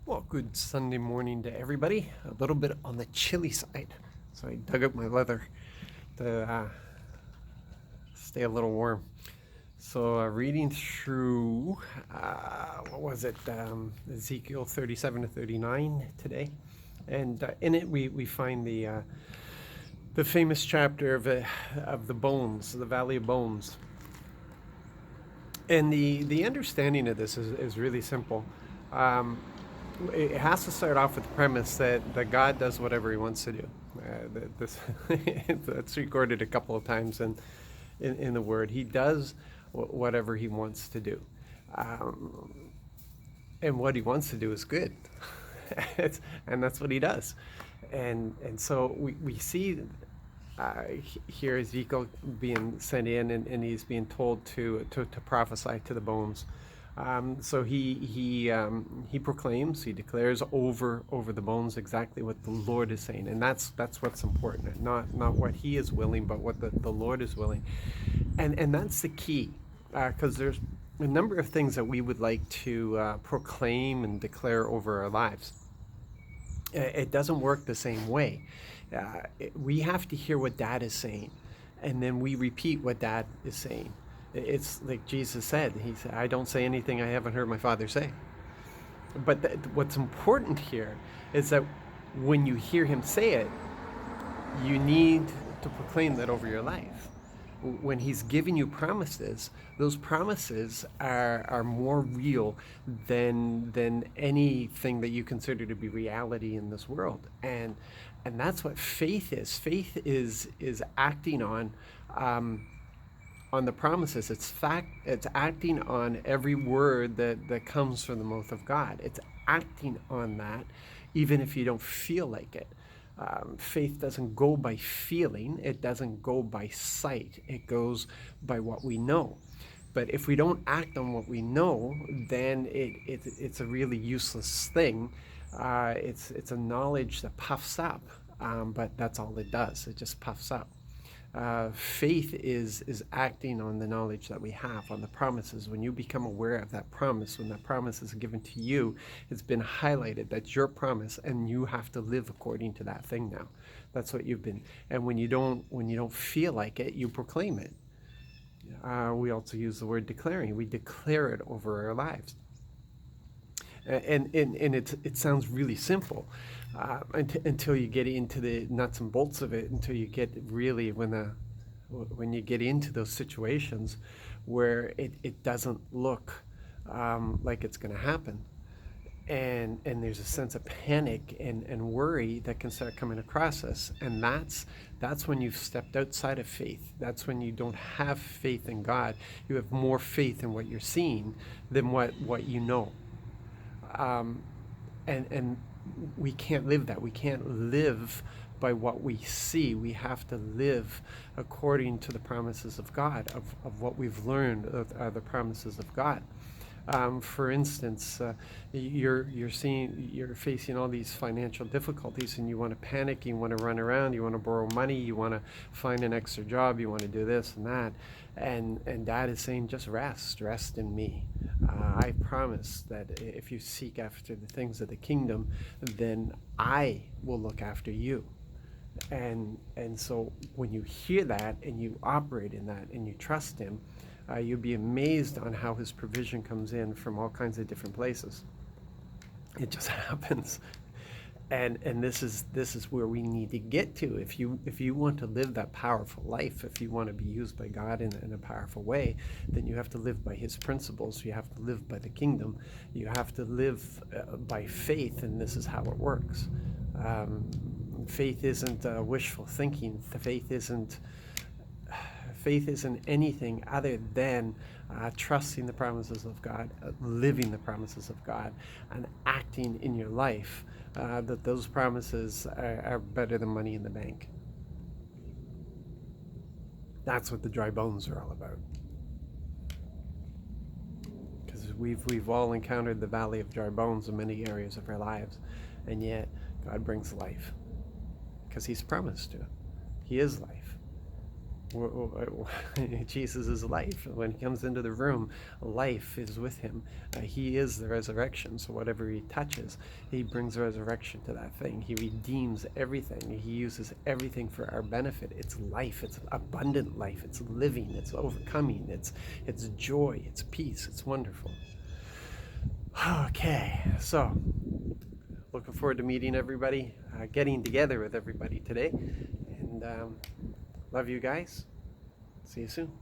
Well, good Sunday morning to everybody. A little bit on the chilly side, so I dug up my leather to stay a little warm. So, reading through, what was it, Ezekiel 37 to 39 today. And in it, we find the famous chapter of the bones, the Valley of Bones. And the understanding of this is really simple. Um, it has to start off with the premise that God does whatever he wants to do. This that's recorded a couple of times in the Word. He does whatever he wants to do. Um, and what he wants to do is good. And that's what he does. And so we see here Ezekiel being sent in, and he's being told to prophesy to the bones. So he proclaims, he declares over the bones exactly what the Lord is saying, and that's what's important. Not what he is willing, but what the Lord is willing, and that's the key, because there's a number of things that we would like to proclaim and declare over our lives. It doesn't work the same way. We have to hear what Dad is saying, and then we repeat what Dad is saying. It's like Jesus said. He said, "I don't say anything I haven't heard my Father say." But what's important here is that when you hear him say it, you need to proclaim that over your life. When he's giving you promises, those promises are more real than anything that you consider to be reality in this world. And that's what faith is. Faith is acting on the promises. It's acting on every word that comes from the mouth of God. It's acting on that even if you don't feel like it. Faith doesn't go by feeling, it doesn't go by sight, it goes by what we know. But if we don't act on what we know, then it's a really useless thing. It's a knowledge that puffs up, but that's all it does. It just puffs up. Faith is acting on the knowledge that we have, on the promises. When you become aware of that promise, when that promise is given to you, it's been highlighted. That's your promise, and you have to live according to that thing now. That's what you've been. And when you don't feel like it, you proclaim it. We also use the word declaring. We declare it over our lives. And it sounds really simple until you get into the nuts and bolts of it, until you get really when you get into those situations where it doesn't look like it's going to happen. And there's a sense of panic and worry that can start coming across us. And that's when you've stepped outside of faith. That's when you don't have faith in God. You have more faith in what you're seeing than what you know. And we can't live that. We can't live by what we see. We have to live according to the promises of God, of what we've learned are the promises of God. For instance, you're facing all these financial difficulties, and you want to panic, you want to run around, you want to borrow money, you want to find an extra job, you want to do this and that, and Dad is saying, just rest in me. I promise that if you seek after the things of the kingdom, then I will look after you. And so when you hear that and you operate in that and you trust him, you'll be amazed on how his provision comes in from all kinds of different places. It just happens. And this is where we need to get to. If you want to live that powerful life, if you want to be used by God in a powerful way, then you have to live by his principles. You have to live by the kingdom. You have to live by faith, and this is how it works. Faith isn't wishful thinking. Faith isn't anything other than trusting the promises of God, living the promises of God, and acting in your life that those promises are better than money in the bank. That's what the dry bones are all about. Because we've all encountered the valley of dry bones in many areas of our lives, and yet God brings life because he's promised to. He is life. Jesus is life. When he comes into the room, life is with him. He is the resurrection. So whatever he touches, he brings resurrection to that thing. He redeems everything. He uses everything for our benefit. It's life. It's abundant life. It's living. It's overcoming. It's joy. It's peace. It's wonderful. Okay, so looking forward to meeting everybody, getting together with everybody today, and love you guys. See you soon.